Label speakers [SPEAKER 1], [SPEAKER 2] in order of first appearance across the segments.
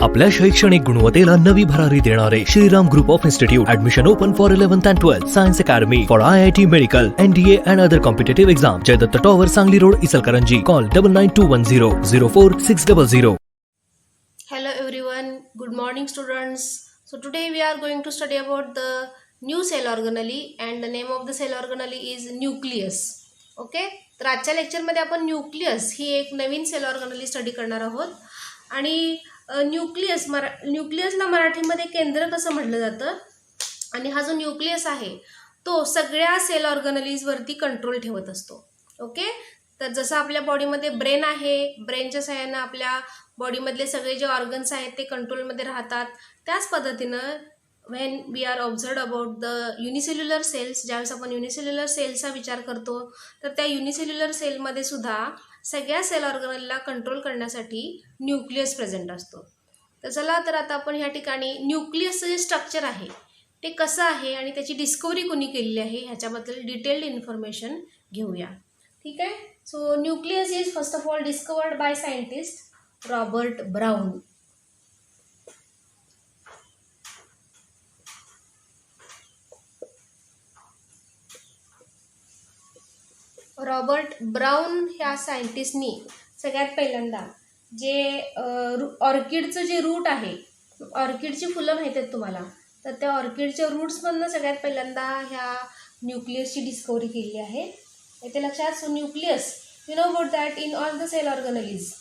[SPEAKER 1] आपल्या शैक्षणिक गुणवत्तेला नवी भरारी देणारे Shriram group of institute admission open for 11th and 12th science academy for IIT medical NDA and other competitive exam. Jaydatt tower, Sangli road, Ichalkaranji. Call 9921004600.
[SPEAKER 2] Hello everyone, good morning students. So today we are going to study about the new cell organelle and the name of the cell organelle is nucleus. Okay, तर आजच्या लेक्चरमध्ये आपण nucleus ही एक नवीन sale organelle study करणार आहोत. आणि न्यूक्लियसला मराठीमध्ये केंद्र कसं म्हटलं जातं, आणि हा जो न्यूक्लियस आहे तो सगळ्या सेल ऑर्गनलीजवरती कंट्रोल ठेवत असतो. ओके, तर जसं आपल्या बॉडीमध्ये ब्रेन आहे, ब्रेनच्या सहाय्यानं आपल्या बॉडीमधले सगळे जे ऑर्गन्स आहेत ते कंट्रोलमध्ये राहतात, त्याच पद्धतीनं when we are observe about the unicellular cells, ज्यावेळेस आपण युनिसेल्युलर सेलचा विचार करतो तर त्या युनिसेल्युलर सेलमध्ये सुद्धा सगळ्या सेल ऑर्गनलला कंट्रोल करण्यासाठी न्यूक्लियस प्रेझेंट असतो. तर चला, तर आता आपण ह्या ठिकाणी न्यूक्लियसचं जे स्ट्रक्चर आहे ते कसं आहे आणि त्याची डिस्कवरी कोणी केलेली आहे ह्याच्याबद्दल डिटेल्ड इन्फॉर्मेशन घेऊया. ठीक आहे. So nucleus is first of all discovered by scientist Robert brown. Robert brown ह्या सायंटिस्टनी सगळ्यात पहिल्यांदा जे ऑर्किडचं जे रूट आहे, ऑर्किडची फुलं माहीत आहेत तुम्हाला, तर त्या ऑर्किडच्या रूट्समधनं सगळ्यात पहिल्यांदा ह्या न्यूक्लियसची डिस्कवरी केली आहे. येथे लक्षात. So nucleus, you know about that in all the cell organelles,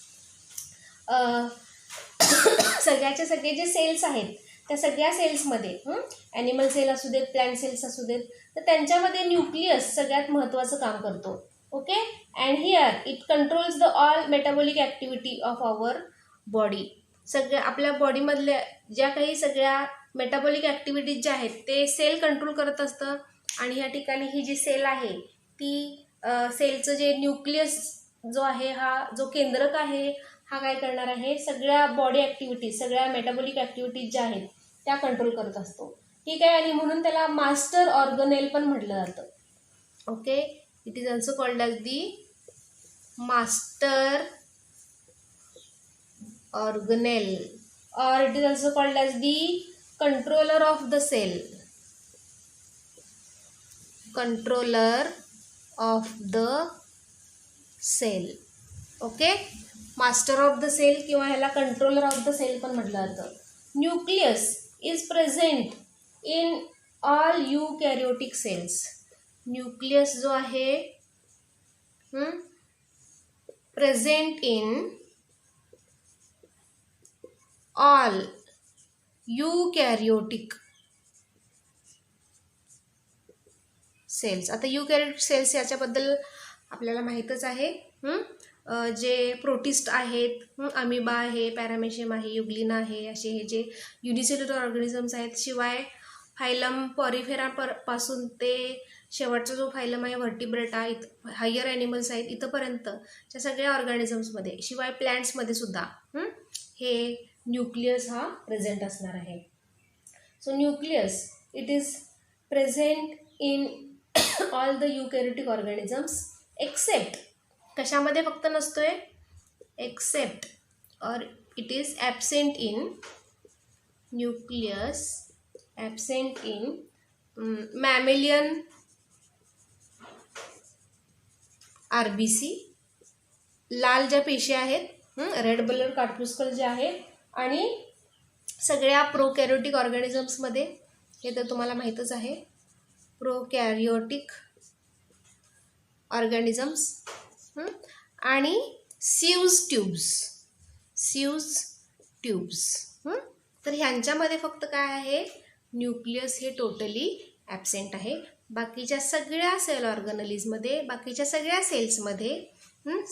[SPEAKER 2] सगळ्याचे सगळे जे सेल्स आहेत त्या सगळ्या सेल्समध्ये, ॲनिमल सेल असू देत, प्लांट सेल्स असू देत, तर त्यांच्यामध्ये न्यूक्लियस सगळ्यात महत्त्वाचं काम करतो. Okay, and here it controls the all metabolic activity of our body. सगळ्या आपल्या बॉडीमधल्या ज्या काही सगळ्या मेटाबॉलिक ॲक्टिव्हिटीज ज्या आहेत ते सेल कंट्रोल करत असतं. आणि ह्या ठिकाणी ही जी सेल आहे ती सेलचं जे न्यूक्लियस जो आहे, हा जो केंद्रक आहे, हा काय करणार आहे, सगळ्या बॉडी ॲक्टिव्हिटीज, सगळ्या मेटाबॉलिक ॲक्टिव्हिटीज ज्या आहेत त्या कंट्रोल करत असतो. ठीक आहे. आणि म्हणून त्याला मास्टर ऑर्गनेल पण म्हटलं जातं. Okay, it is also called as the master organelle, or it is also called as the controller of the cell. Controller of the cell. Okay, master of the cell किंवा ह्याला controller of the cell पण म्हटलं जातं. Nucleus is present in all eukaryotic cells. Nucleus जो आहे present in all eukaryotic cells. आता eukaryotic cells याच्याबद्दल आपल्याला माहीतच आहे. जे प्रोटिस्ट आहेत, अमिबा आहे, पॅरामेशियम आहे, युग्लिना आहे, असे हे जे युनिसेल्युलर ऑर्गॅनिझम्स आहेत, शिवाय फायलम पॉरिफेरा पासून ते शेवटचा जो फायलम आहे व्हर्टिब्रेटा, हायर ॲनिमल्स आहेत इथंपर्यंतच्या सगळ्या ऑर्गॅनिझम्समध्ये, शिवाय प्लॅन्ट्समध्ये सुद्धा हे न्यूक्लियस हा प्रेझेंट असणार आहे. So nucleus it is present in all the eukaryotic organisms except, कशामध्ये फक्त नसतोय, except or it is absent in nucleus, absent in mammalian RBC, लाल ज्या पेशी आहेत, रेड ब्लड कॉर्पस्कल जे आहे, आणि सगळ्या प्रोकॅरियोटिक ऑर्गॅनिझम्समध्ये, हे तर तुम्हाला माहीतच आहे, प्रोकॅरियोटिक ऑर्गॅनिझम्स, आणि सीव्ज ट्यूब्स. तर ह्यांच्यामध्ये फक्त काय आहे, न्यूक्लियस हे टोटली ॲबसेंट आहे. बाकीच्या सगळ्या सेल ऑर्गनलीजमध्ये, बाकीच्या सगळ्या सेल्समध्ये,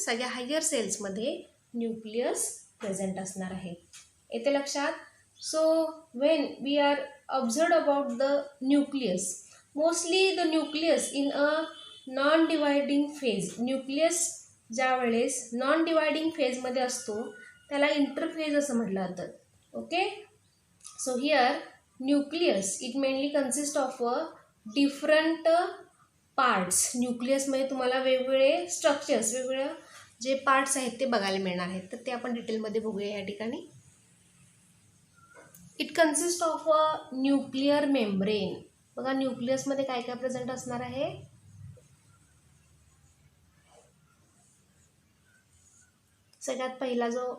[SPEAKER 2] सगळ्या हायर सेल्समध्ये न्यूक्लियस प्रेझेंट असणार आहे. येते लक्षात. So when we are observe about the nucleus, mostly the nucleus in a non dividing phase. Nucleus ज्या वेळेस नॉन डिवायडिंग फेजमध्ये असतो त्याला इंटरफेज असं म्हटलं जातं. Okay, so here nucleus it mainly consist of a different parts. न्यूक्लियसमध्ये तुम्हाला वेगवेगळे स्ट्रक्चर्स, वेगवेगळे जे पार्ट्स आहेत ते बघायला मिळणार आहेत. तर ते आपण डिटेलमध्ये बघूया या ठिकाणी. It consist of a nuclear membrane. बघा न्यूक्लियसमध्ये काय काय प्रेझेंट असणार आहे. सगळ्यात पहिला जो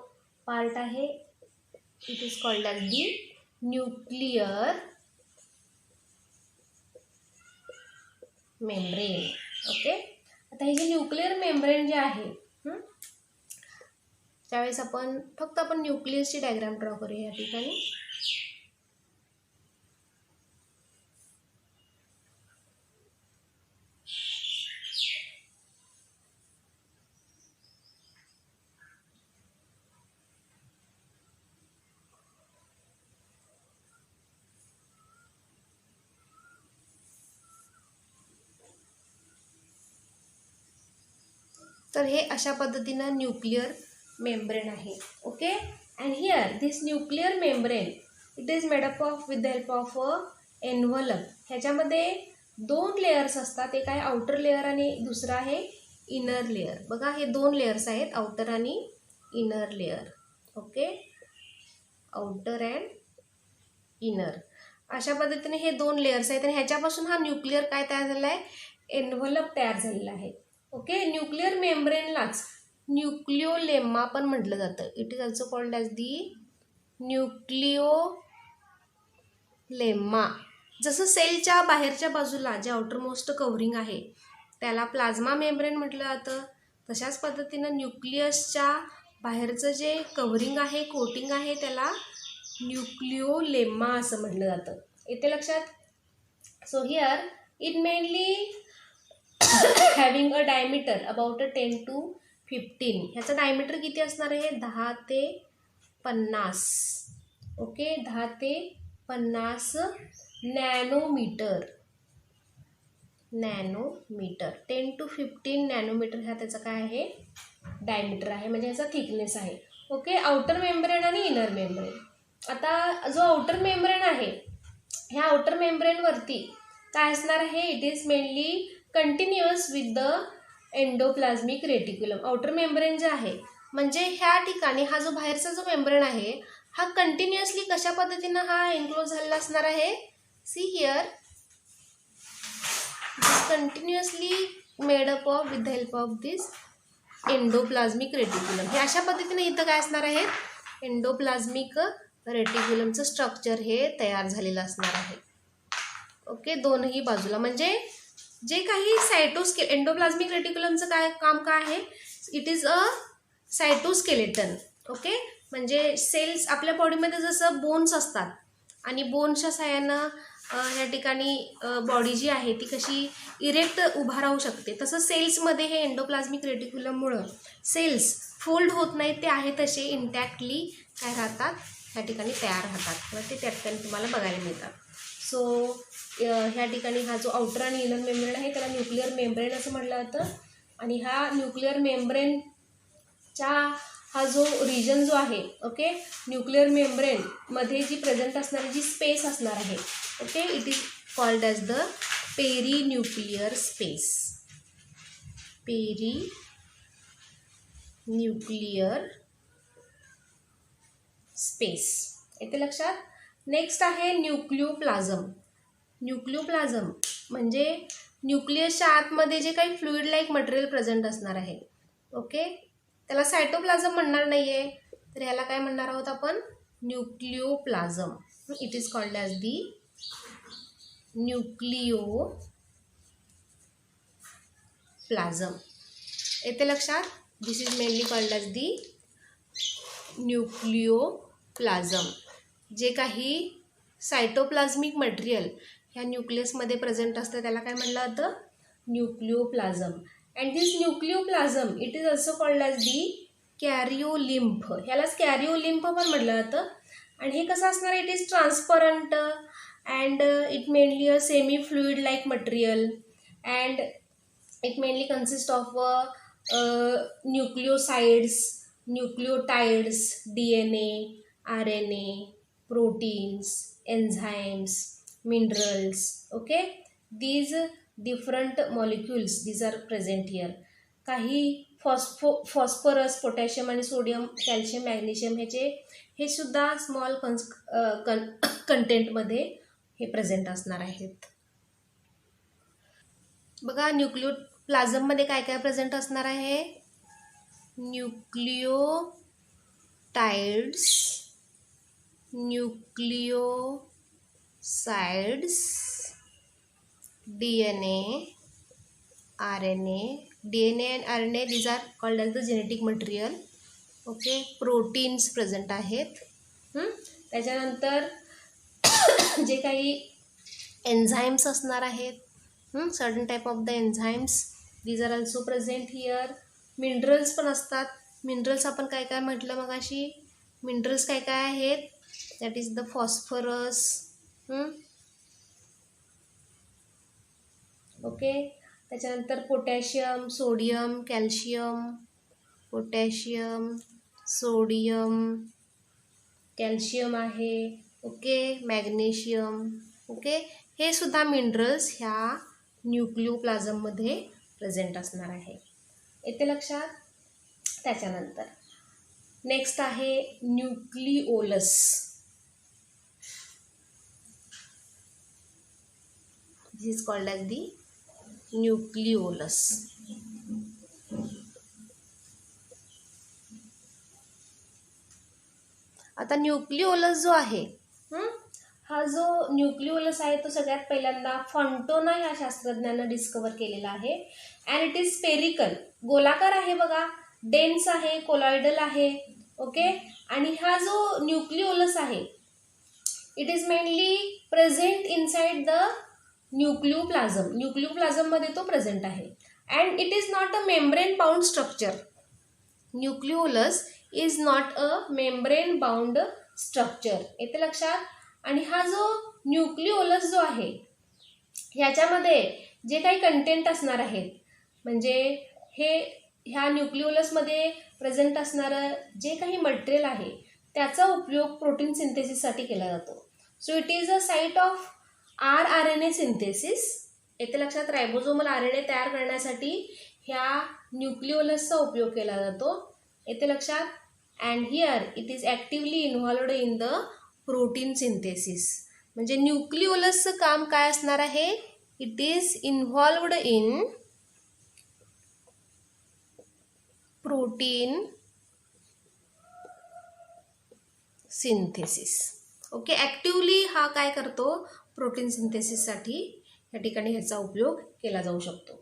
[SPEAKER 2] पार्ट आहे it is called as the nuclear membrane. Okay. आता हे जे न्यूक्लिअर मेम्ब्रेन जे आहे त्यावेळेस फक्त आपण न्यूक्लियसची डायग्राम ड्रॉ करूया या ठिकाणी. तर हे अशा पद्धतीनं न्यूक्लिअर मेम्ब्रेन आहे. Okay. And here this nuclear membrane it is made up of with the help of envelope. ह्याच्यामध्ये 2 लेयर्स असतात. एक आहे आउटर लेअर आणि दुसरा आहे इनर लेअर. बघा हे 2 लेयर्स आहेत, आउटर आणि inner layer. Okay. Outer and inner अशा पद्धतीने हे 2 लेयर्स आहेत आणि ह्याच्यापासून हा न्यूक्लिअर काय तयार झालेला आहे, एन्व्हलप तयार झालेला आहे. ओके. न्यूक्लिअर मेम्ब्रेनलाच न्यूक्लिओलेम्मा पण म्हटलं जातं. It is also called as the nucleolemma. जसं सेलच्या बाहेरच्या बाजूला जे आउटरमोस्ट कव्हरिंग आहे त्याला प्लाझ्मा मेम्ब्रेन म्हटलं जातं, तशाच पद्धतीनं न्यूक्लियसच्या बाहेरचं जे कव्हरिंग आहे, कोटिंग आहे, त्याला न्यूक्लिओलेम्मा असं म्हटलं जातं. येते लक्षात. So here it mainly having a diameter about 10 to 15. ह्याचं डायमीटर किती असणार आहे, 10 ते 50. ओके. 10 ते 50 नॅनोमीटर. 10 to 15 नॅनोमीटर ह्या त्याचं काय आहे, डायमीटर आहे, म्हणजे ह्याचा थिकनेस आहे. ओके. आउटर मेम्ब्रेन आणि इनर मेम्ब्रेन. आता जो आउटर मेम्ब्रेन आहे ह्या आउटर मेम्ब्रेनवरती काय असणार आहे, it is mainly continuous with the endoplasmic reticulum. Outer membrane जे आहे म्हणजे ह्या ठिकाणी हा जो बाहेरचा जो मेम्ब्रेन आहे हा कंटिन्युअसली कशा पद्धतीनं हा एन्क्लोज झालेला असणार आहे. See here continuously made up of with the help of this endoplasmic reticulum. हे अशा पद्धतीने इथं काय असणार आहे, एंडोप्लाझ्मिक रेटिक्युलमचं स्ट्रक्चर हे तयार झालेलं असणार आहे. ओके. दोनही बाजूला म्हणजे जे काही एंडोप्लाझ्मिक रेटिक्युलमचं काम काय आहे, it is a cytoskeleton. Okay. म्हणजे सेल्स आपल्या बॉडीमध्ये जसं बोन्स असतात आणि बोन्सच्या साहाय्यानं ह्या ठिकाणी बॉडी जी आहे ती कशी इरेक्ट उभा राहू शकते, तसं सेल्समध्ये हे एंडोप्लाझ्मिक रेटिक्युलममुळं सेल्स फोल्ड होत नाहीत, ते आहे तसे इंटॅक्टली काय राहतात ह्या ठिकाणी तयार राहतात किंवा ते त्या ठिकाणी तुम्हाला बघायला मिळतात. सो ह्या ठिकाणी हा जो आउटर आणि इनर मेम्ब्रेन आहे त्याला न्यूक्लिअर मेम्ब्रेन असं म्हटलं जातं. आणि हा न्यूक्लिअर मेम्ब्रेनच्या हा जो रिजन जो आहे, ओके, न्यूक्लिअर मेम्ब्रेनमध्ये जी प्रेझेंट असणारी जी स्पेस असणार आहे, okay, it is called as the perinuclear space. Perinuclear space. येते लक्षात. नेक्स्ट आहे न्यूक्लिओप्लाझम. न्यूक्लिओप्लाझम म्हणजे न्यूक्लियसच्या आतमध्ये जे काही फ्लुइड लाईक मटेरियल प्रेझेंट असणार आहे, ओके, त्याला सायटोप्लाझम म्हणणार नाही आहे, तर ह्याला काय म्हणणार आहोत आपण, nucleoplasm. It is called as the nucleoplasm. येते लक्षात. This is mainly called as the nucleoplasm. जे काही सायटोप्लाझ्मिक मटेरियल ह्या न्यूक्लियसमध्ये प्रेझेंट असतं त्याला काय म्हणलं जातं, nucleoplasm. And this nucleoplasm it is also called as the karyolymph. ह्यालाच कॅरिओलिम्फ पण म्हटलं जातं. आणि हे कसं असणार, it is transparent and it mainly a semi fluid like material and it mainly consist of nucleosides, nucleotides, DNA, RNA, proteins, enzymes, minerals, okay, these different molecules, these are present here. काही phosphorus, potassium आणि sodium, calcium, magnesium हे सुद्धा small कंटेंटमध्ये हे present असणार आहेत. बघा न्यूक्लियोप्लाझममध्ये काय काय प्रेझेंट असणार आहे. Nucleotides, nucleosides, DNA, RNA. DNA and RNA these are called as the genetic material. Okay, proteins present आहेत. त्याच्यानंतर जे काही एन्झाईम्स असणार आहेत, certain type of the enzymes these are also present here. Minerals पण असतात. मिनरल्स आपण काय काय म्हटलं मगाशी. मिनरल्स काय काय आहेत. That is the phosphorus. Okay, त्याच्यानंतर potassium, sodium, calcium. Potassium, sodium, calcium आहे. Okay, magnesium. ओके, हे सुद्धा मिनरल्स ह्या न्यूक्लियोप्लाझममध्ये प्रेझेंट असणार आहे. येते लक्षात. त्याच्यानंतर नेक्स्ट आहे nucleolus. This is called as the nucleolus. आता न्यूक्लिओलस जो आहे, हा जो न्यूक्लिओलस आहे तो सगळ्यात पहिल्यांदा फॉन्टोना ह्या शास्त्रज्ञानं डिस्कवर केलेला आहे. अँड इट इज स्पेरिकल, गोलाकार आहे बघा, डेन्स आहे, कोलॉइडल आहे. ओके, आणि हा जो न्यूक्लिओलस आहे it is mainly present inside the nucleoplasm. न्यूक्लियोप्लाझममध्ये तो प्रेझेंट आहे. And it is not a membrane bound structure. Nucleolus is not a membrane bound structure. येते लक्षात. आणि हा जो न्यूक्लिओलस जो आहे ह्याच्यामध्ये जे काही कंटेंट असणार आहेत, म्हणजे ह्या न्यूक्लिओलसमध्ये प्रेझेंट असणारं जे काही मटेरियल आहे त्याचा उपयोग प्रोटीन सिंथेसिससाठी केला जातो. So it is a site of RNA synthesis. येते लक्षात. रायबोझोमल RNA तयार करण्यासाठी ह्या न्यूक्लिओलसचा उपयोग केला जातो. येते लक्षात. And here it is actively involved in the protein synthesis. म्हणजे न्यूक्लिओलसचं काम काय असणार आहे. It is involved in protein synthesis. Okay, actively हा काय करतो. प्रोटीन सिंथेसिससाठी या ठिकाणी ह्याचा उपयोग केला जाऊ शकतो.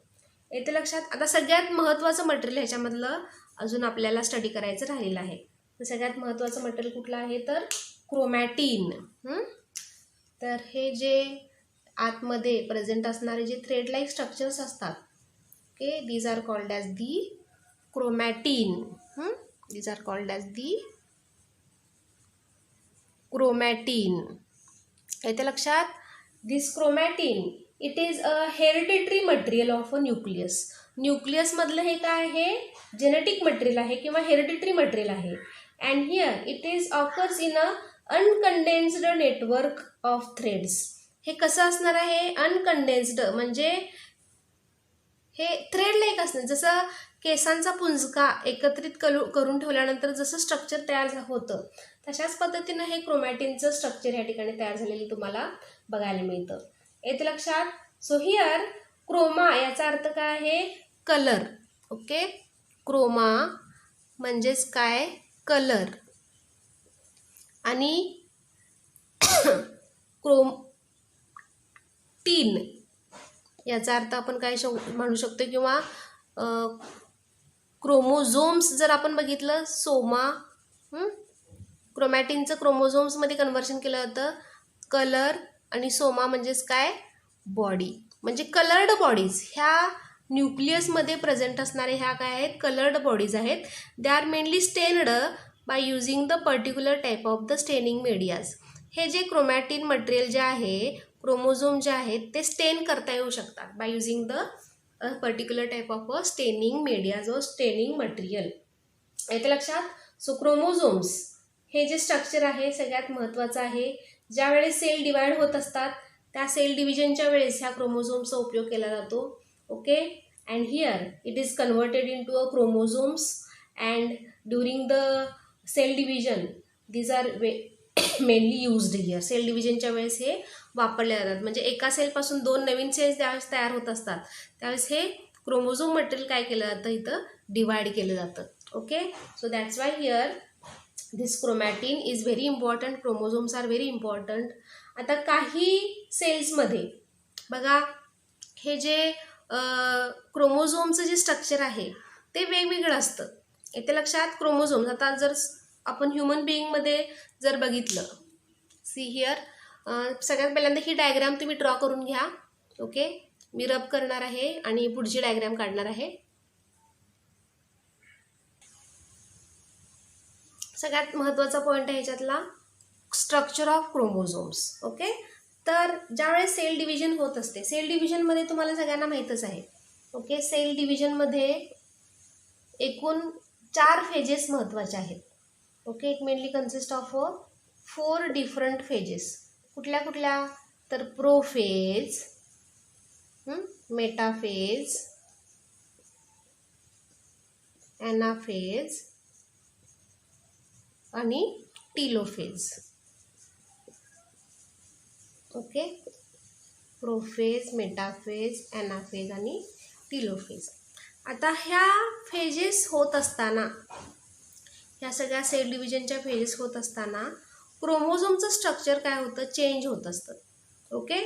[SPEAKER 2] येते लक्षात. आता सगळ्यात महत्त्वाचं मटेरियल ह्याच्यामधलं अजून आपल्याला स्टडी करायचं राहिलेलं आहे. तर सगळ्यात महत्त्वाचं मटेरियल कुठलं आहे तर क्रोमॅटिन. तर हे जे आतमध्ये प्रेझेंट असणारे जे थ्रेड लाईक स्ट्रक्चर्स असतात, okay, these are called as the chromatin. These are called as the chromatin. येते लक्षात. This chromatin it is a hereditary material of a nucleus. न्यूक्लियसमधलं हे काय आहे. जेनेटिक मटेरियल आहे किंवा हेरिडिटरी मटेरियल आहे. And here it is occurs in a uncondensed network of threads. हे कसं असणार आहे. अनकंडेन्स्ड म्हणजे हे थ्रेड लाईक असणार. जसं केसांचा पुंजका एकत्रित करून ठेवल्यानंतर जसं स्ट्रक्चर तयार होतं तशाच पद्धतीनं हे क्रोमॅटिनचं स्ट्रक्चर या ठिकाणी तयार झालेलं तुम्हाला बघायला मिळतं. येते लक्षात. सो हिअर क्रोमा याचा अर्थ काय आहे. कलर. ओके, क्रोमा म्हणजेच काय कलर. आणि क्रोमॅटिन याचा अर्थ आपण काय म्हणू शकतो किंवा क्रोमोझोम्स जर आपण बघितलं सोमा. क्रोमॅटिनचं क्रोमोझोम्समध्ये कन्व्हर्शन केलं जातं. कलर आणि सोमा म्हणजेच काय बॉडी. म्हणजे कलर्ड बॉडीज ह्या न्यूक्लियसमध्ये प्रेझेंट असणारे ह्या काय आहेत कलर्ड बॉडीज आहेत. They are mainly stained by using the particular type of the staining medias. हे जे क्रोमॅटिन मटेरियल जे आहे क्रोमोझोम जे आहेत ते स्टेन करता येऊ शकतात by using the particular type of a staining medias or staining material. येते लक्षात. सो क्रोमोझोम्स हे जे स्ट्रक्चर आहे सगळ्यात महत्त्वाचं आहे. ज्यावेळेस सेल डिवाइड होत असतात त्या सेल डिव्हिजनच्या वेळेस ह्या क्रोमोझोम्सचा उपयोग केला जातो. Okay, and here it is converted in to a chromosomes and during the cell division these are mainly used here. Cell डिव्हिजनच्या वेळेस हे वापरले जातात. म्हणजे एका सेलपासून 2 नवीन सेल्स ज्यावेळेस तयार होत असतात त्यावेळेस हे क्रोमोझोम मटेरियल काय केलं जातं, इथं डिवाइड केलं जातं. Okay, so that's why here this chromatin is very important. Chromosomes are very important. आता काही सेल्समध्ये बघा, हे जे क्रोमोझोमचं जे स्ट्रक्चर आहे ते वेगवेगळं असतं. येते लक्षात. क्रोमोझोम्स आता जर आपण ह्युमन बिईंगमध्ये जर बघितलं, सी हिअर, सगळ्यात पहिल्यांदा ही डायग्राम तुम्ही ड्रॉ करून घ्या. ओके, मी रब करणार आहे आणि पुढची डायग्राम काढणार आहे. सगळ्यात महत्त्वाचा पॉईंट आहे ह्याच्यातला स्ट्रक्चर ऑफ क्रोमोझोम्स. ओके, तर ज्यावेळेस सेल डिव्हिजन होत असते, सेल डिव्हिजनमध्ये तुम्हाला सगळ्यांना माहीतच आहे. ओके, सेल डिव्हिजनमध्ये एकूण 4 फेजेस महत्त्वाचे आहेत. Okay, it mainly consist of 4 different phases. कुठल्या कुठल्या तर प्रोफेज, मेटाफेज, ॲनाफेज आणि telophase. Okay, prophase, metaphase, anaphase आणि टीलोफेज. आता ह्या फेजेस होत असताना, ह्या सगळ्या सेल डिव्हिजनच्या फेजेस होत असताना क्रोमोझोमचं स्ट्रक्चर काय होतं, चेंज होत असतं. Okay,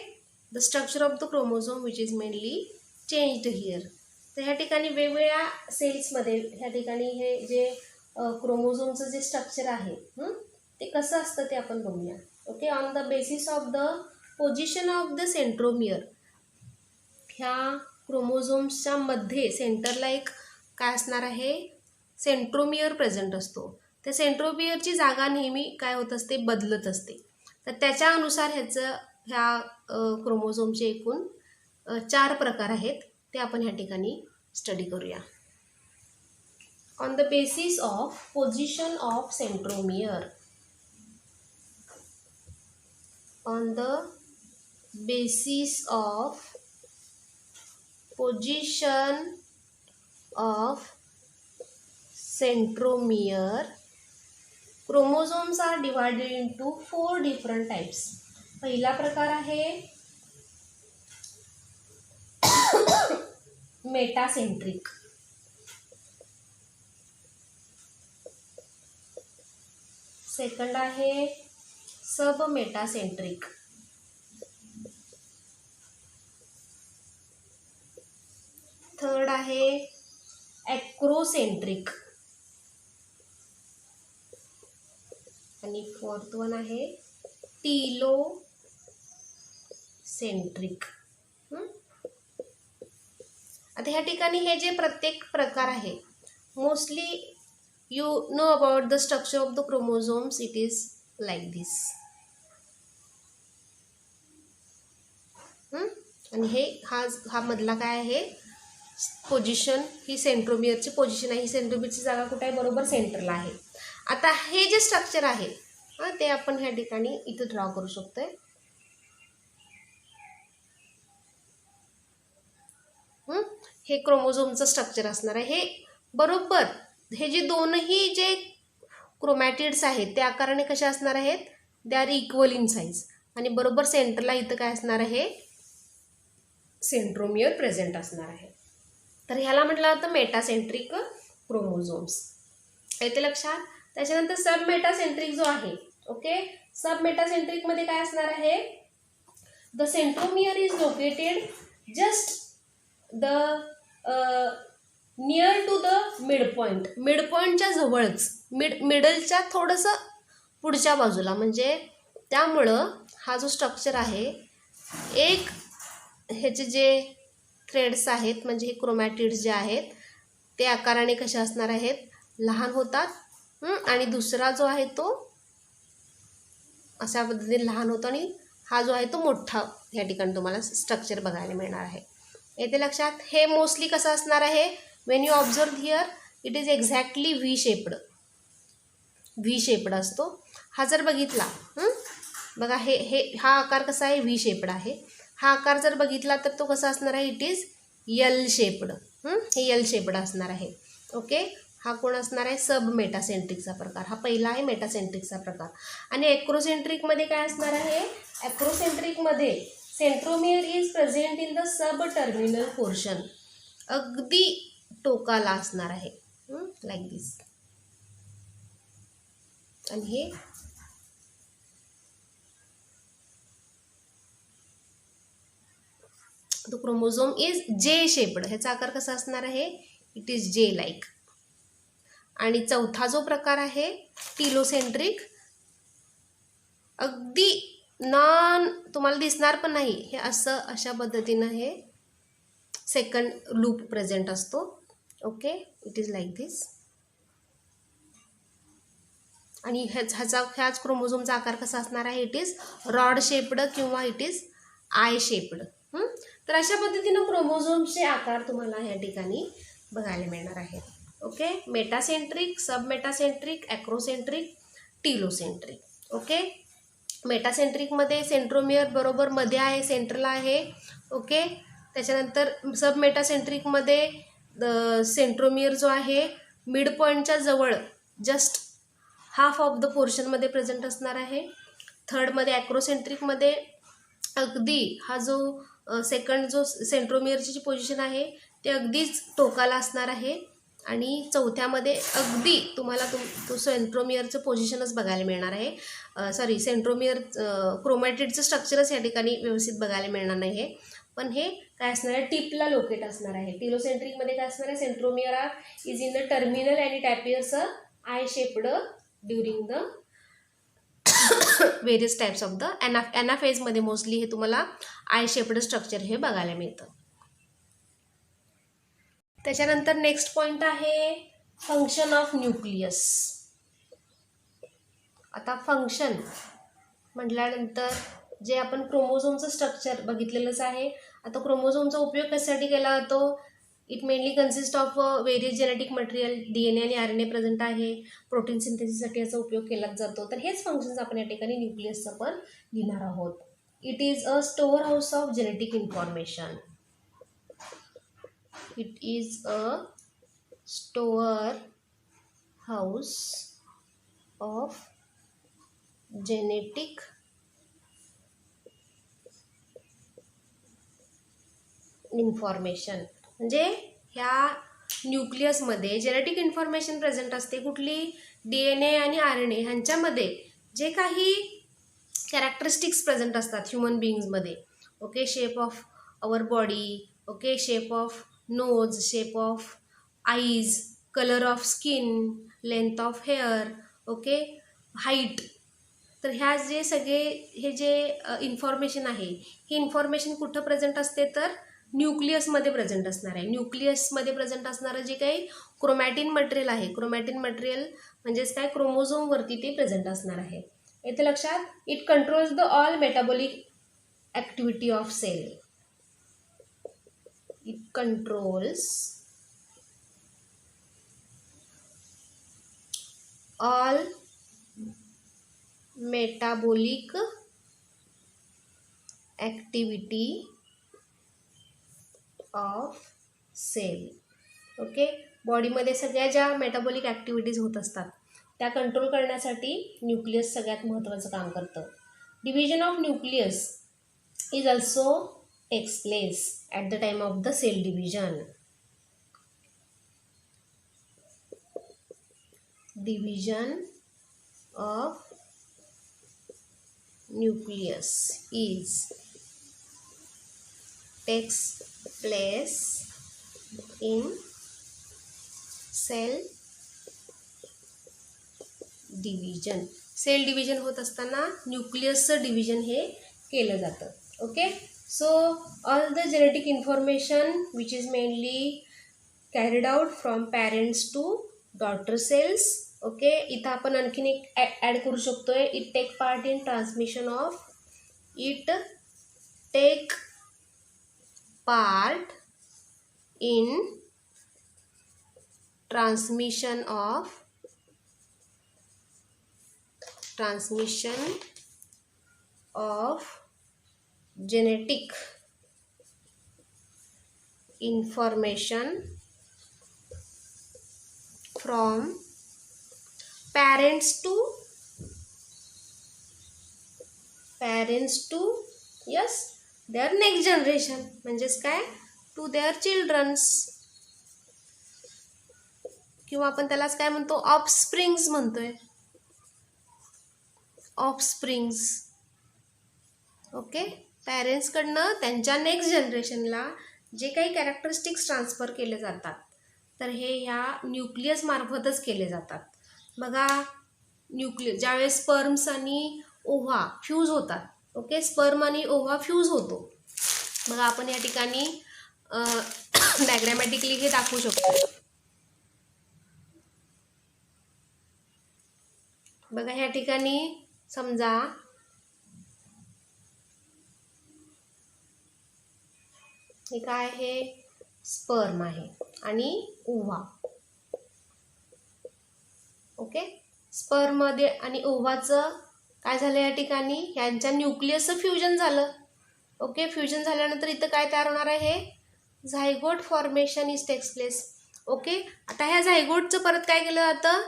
[SPEAKER 2] the structure of the chromosome which is mainly changed here. तर ह्या ठिकाणी वेगवेगळ्या सेल्समध्ये ह्या ठिकाणी हे जे क्रोमोझोमचं जे स्ट्रक्चर आहे ते कसं असतं ते आपण बघूया. Okay, on the basis of the position of the centromere, ह्या क्रोमोझोम्सच्या मध्ये सेंटरला एक काय असणार आहे, सेंट्रोमियर प्रेझेंट असतो. त्या सेंट्रोमियरची जागा नेहमी काय होत असते, बदलत असते. तर त्याच्या अनुसार ह्या क्रोमोझोमचे एकूण 4 प्रकार आहेत, ते आपण ह्या ठिकाणी स्टडी करूया. On the basis of position of centromere, on the basis of position of centromere, chromosomes are divided into 4 different types. पहिला प्रकार आहे मेटासेंट्रिक. सेकंड आहे सब मेटासेंट्रिक. थर्ड आहे ॲक्रोसेंट्रिक आणि फोर्थ वन आहे टीलोसेंट्रिक. आता ह्या ठिकाणी हे जे प्रत्येक प्रकार आहे, mostly you know about the structure of the chromosomes, it is like this. आणि हे हा मधला काय आहे, पोझिशन, ही सेंट्रोमियरची पोझिशन आहे. ही सेंट्रोमियरची जागा कुठे आहे, बरोबर सेंटरला आहे. आता हे जे स्ट्रक्चर आहे ते आपण ह्या ठिकाणी इथं ड्रॉ करू शकतोय. हे क्रोमोझोमचं स्ट्रक्चर असणार आहे. हे बरोबर हे जे दोनही जे क्रोमॅटिड्स आहेत ते आकाराने कसे असणार आहेत, they R equal in size. आणि बरोबर सेंटरला इथं काय असणार आहे, सेंट्रोमियर प्रेझेंट असणार आहे. तर ह्याला म्हटलं जातं मेटासेंट्रिक क्रोमोझोम्स. येते लक्षात. त्याच्यानंतर सब मेटासेंट्रिक जो आहे, ओके, सब मेटासेंट्रिकमध्ये काय असणार आहे, the centromere is located just the near to the mid point. Mid पॉईंटच्या जवळच, मिडलच्या थोडंसं पुढच्या बाजूला. म्हणजे त्यामुळं हा जो स्ट्रक्चर आहे, एक ह्याचे जे थ्रेड्स आहेत म्हणजे हे क्रोमॅटिड्स जे आहेत ते आकाराने कसे असणार आहेत, लहान होतात. आणि दुसरा जो आहे तो अशा पद्धतीने लहान होतो आणि हा जो आहे तो मोठा या ठिकाणी तुम्हाला स्ट्रक्चर बघायला मिळणार आहे. येते लक्षात. हे मोस्टली कसं असणार आहे, Wien you observe here it is exactly V shaped असतो. हा जर बघितला बघा, हा आकार कसा आहे, व्ही शेपड आहे. हा आकार जर बघितला तर तो कसा असणार आहे, इट इज एल शेपड. हे एल शेपड असणार आहे. ओके, हा कोण असणार आहे, सब मेटासेंट्रिकचा प्रकार. हा पहिला आहे मेटासेंट्रिकचा प्रकार. आणि ॲक्रोसेंट्रिकमध्ये काय असणार आहे, ॲक्रोसेंट्रिकमध्ये centromere is present in the sub terminal portion, अगदी टोकाला असणार आहे, लाईक दिस. आणि हे तो क्रोमोझोम इज जे शेप्ड, ह्याचा आकार कसा असणार आहे, इट इज जे लाईक. आणि चौथा जो प्रकार आहे टिलोसेंट्रिक, अगदी तुम्हाला दिसणार पण नाही, हे असं अशा पद्धतीनं हे सेकंड लूप प्रेझेंट असतो. Okay, it is like this. आणि ह्याच क्रोमोझोमचा आकार कसा असणार आहे, इट इज रॉड शेप्ड किंवा इट इज आय शेप्ड. तर अशा पद्धतीनं क्रोमोझोम्सचे आकार तुम्हाला या ठिकाणी बघायला मिळणार आहेत. ओके, मेटासेंट्रिक, सब मेटासेंट्रिक, ॲक्रोसेंट्रिक, टिलोसेंट्रिक. ओके, मेटासेंट्रिकमध्ये सेंट्रोमियर बरोबर मध्ये आहे, सेंट्रल आहे. ओके, त्याच्यानंतर सब मेटासेंट्रिकमध्ये सेंट्रोमियर जो आहे मिड पॉईंटच्या जवळ जस्ट हाफ ऑफ द पोर्शनमध्ये प्रेझेंट असणार आहे. थर्डमध्ये ॲक्रोसेंट्रिकमध्ये अगदी हा जो सेकंड जो सेंट्रोमियरची जी पोझिशन आहे ते अगदीच टोकाला असणार आहे. आणि चौथ्यामध्ये अगदी तुम्हाला तो सेंट्रोमियरचं पोझिशनच बघायला मिळणार आहे. सॉरी, सेंट्रोमियर क्रोमॅटिडचं स्ट्रक्चरच या ठिकाणी व्यवस्थित बघायला मिळणार नाही आहे, पण हे काय असणार आहे, टिपला लोकेट असणार आहे. टिलोसेंट्रिकमध्ये काय असणार आहे, centromere are is in the terminal and it appears a I shaped during the various types of the ॲनाफेजमध्ये मोस्टली हे तुम्हाला आय शेप्ड स्ट्रक्चर हे बघायला मिळतं. त्याच्यानंतर नेक्स्ट पॉईंट आहे फंक्शन ऑफ न्यूक्लियस. आता फंक्शन म्हटल्यानंतर जे आपण क्रोमोझोमचं स्ट्रक्चर बघितलेलंच आहे. आता क्रोमोझोमचा उपयोग कशासाठी केला जातो, it mainly consist of various genetic material, DNA आणि RNA प्रेझेंट आहे. प्रोटीन सिंथेसिससाठी याचा उपयोग केला जातो. तर हेच फंक्शन्स आपण या ठिकाणी न्यूक्लियसचं पण लिहिणार आहोत. It is a store house of genetic information. It is a storehouse of genetic information. म्हणजे ह्या न्यूक्लियसमध्ये जेनेटिक इन्फॉर्मेशन प्रेझेंट असते. कुठली, DNA आणि RNA ह्यांच्यामध्ये जे काही कॅरेक्टरिस्टिक्स प्रेझेंट असतात ह्युमन बिईंग्समध्ये. Okay, shape of our body, okay, shape of nose, shape of eyes, colour of skin, length of hair, okay, height. तर ह्या जे सगळे हे जे इन्फॉर्मेशन आहे, ही इन्फॉर्मेशन कुठं प्रेझेंट असते, तर न्यूक्लियसमध्ये प्रेझेंट असणार आहे. न्यूक्लियसमध्ये प्रेझेंट असणारं जे काही क्रोमॅटिन मटेरियल आहे, क्रोमॅटिन मटेरियल म्हणजेच काय, क्रोमोझोमवरती ते प्रेझेंट असणार आहे. येथे लक्षात, it controls the all metabolic activity of cell. It controls all metabolic activity of cell. Okay, बॉडीमध्ये सगळ्या ज्या मेटाबॉलिक ॲक्टिव्हिटीज होत असतात त्या कंट्रोल करण्यासाठी न्यूक्लियस सगळ्यात महत्त्वाचं काम करतं. Division of nucleus is also takes place at the time of the cell division. Division of nucleus takes place in cell division. Cell division होत असताना न्यूक्लियसचं डिव्हिजन हे केलं जातं. Okay, so all the genetic information which is mainly carried out from parents to daughter cells. Okay, इथं आपण आणखीन एक ॲड करू शकतोय, it take part in transmission of, it take part in transmission of genetic information from parents to yes there next generation, म्हणजेच काय, to their children's, किंवा आपण त्यालाच काय म्हणतो, ऑफस्प्रिंग्स म्हणतोय, ऑफस्प्रिंग्स. ओके, पॅरेंट्सकडनं त्यांच्या नेक्स्ट जनरेशनला जे काही कॅरेक्टरिस्टिक्स ट्रान्सफर केले जातात तर हे ह्या न्यूक्लियस मार्फतच केले जातात. बघा, ज्यावेळेस स्पर्म्स आणि ओव्हा फ्यूज होतात, ओके, स्पर्म आणि ओव्हा फ्यूज होतो. बघा, आपण या ठिकाणी डायग्रॅमॅटिकली हे दाखवू शकतो. बघा, ह्या ठिकाणी समजा हे काय आहे, स्पर्म आहे आणि ओव्हा. ओके, स्पर्ममध्ये आणि ओव्हाचं काय झालं, या ठिकाणी ह्यांच्या न्यूक्लियसचं फ्युजन झालं. ओके, फ्युजन झाल्यानंतर इथं काय तयार होणार आहे, zygote formation is takes place. Okay, आता ह्या झायगोटचं परत काय केलं जातं,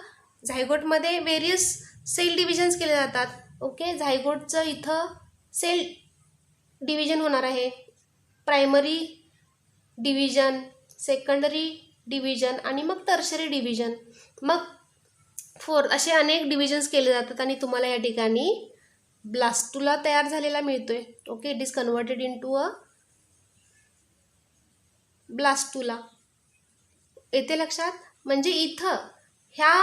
[SPEAKER 2] झायगोटमध्ये वेरियस सेल डिव्हिजन्स केले जातात. ओके, झायगोटचं इथं सेल डिव्हिजन होणार आहे, प्रायमरी डिव्हिजन, सेकंडरी डिव्हिजन आणि मग टर्शरी डिव्हिजन, मग असे अनेक डिव्हिजन्स केले जातात आणि तुम्हाला या ठिकाणी ब्लास्टुला तयार झालेला मिळतोय. Okay, it is converted into a blastula. येते लक्षात, म्हणजे इथं ह्या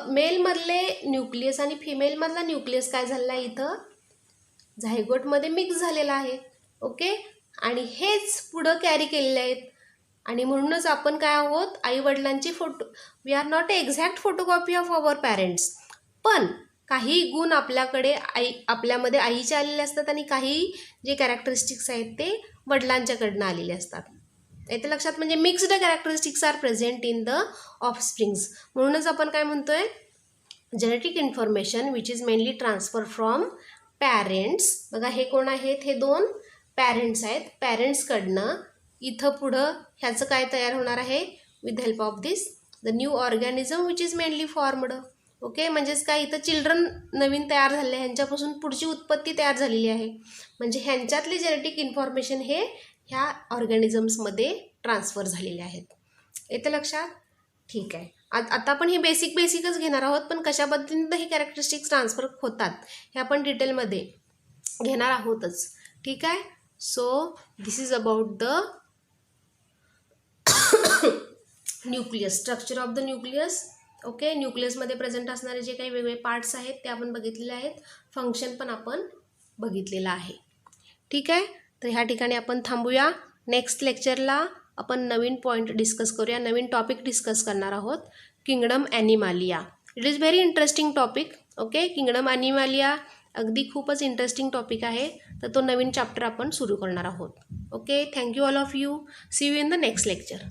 [SPEAKER 2] मेलमधले न्यूक्लियस आणि फिमेलमधला न्यूक्लियस काय झालेला आहे, इथं झायगोटमध्ये मिक्स झालेला आहे. ओके, आणि हेच पुढं कॅरी केलेले आहेत आणि म्हणूनच आपण काय आहोत, आईवडिलांची we are not a exact photocopy of our parents, पण काही गुण आपल्यामध्ये आईचे आलेले असतात आणि काही जे कॅरेक्टरिस्टिक्स आहेत ते वडिलांच्याकडनं आलेले असतात. येते लक्षात, म्हणजे mixed characteristics are present in the offsprings. म्हणूनच आपण काय म्हणतोय, genetic information which is mainly transfer from parents. बघा, हे कोण आहेत, हे दोन पॅरेंट्स आहेत. पॅरेंट्सकडनं इथं पुढं ह्याचं काय तयार होणार आहे, with help of this the new organism which is mainly formed. Okay, म्हणजेच काय, इथं चिल्ड्रन नवीन तयार झाले, ह्यांच्यापासून पुढची उत्पत्ती तयार झालेली आहे. म्हणजे ह्यांच्यातली जेनेटिक इन्फॉर्मेशन हे ह्या ऑर्गॅनिझम्समध्ये ट्रान्सफर झालेले आहेत. येतं लक्षात, ठीक आहे. आता आपण हे बेसिकच घेणार आहोत, पण कशा पद्धतीने हे कॅरेक्टरिस्टिक्स ट्रान्सफर होतात हे आपण डिटेलमध्ये घेणार आहोतच. ठीक आहे. So this is about the nucleus, structure of the nucleus. Okay, न्यूक्लियसमध्ये प्रेझेंट असणारे जे काही वेगवेगळे पार्ट्स आहेत ते आपण बघितलेले आहेत, फंक्शन पण आपण बघितलेलं आहे. ठीक आहे, तर ह्या ठिकाणी आपण थांबूया. नेक्स्ट लेक्चरला आपण नवीन पॉईंट डिस्कस करूया, नवीन टॉपिक डिस्कस करणार आहोत, kingdom Animalia. It is very interesting topic. Okay, kingdom Animalia अगदी खूपच इंटरेस्टिंग टॉपिक आहे, तर तो नवीन चॅप्टर आपण सुरू करणार आहोत. Okay, thank you all of you. See you in the next lecture.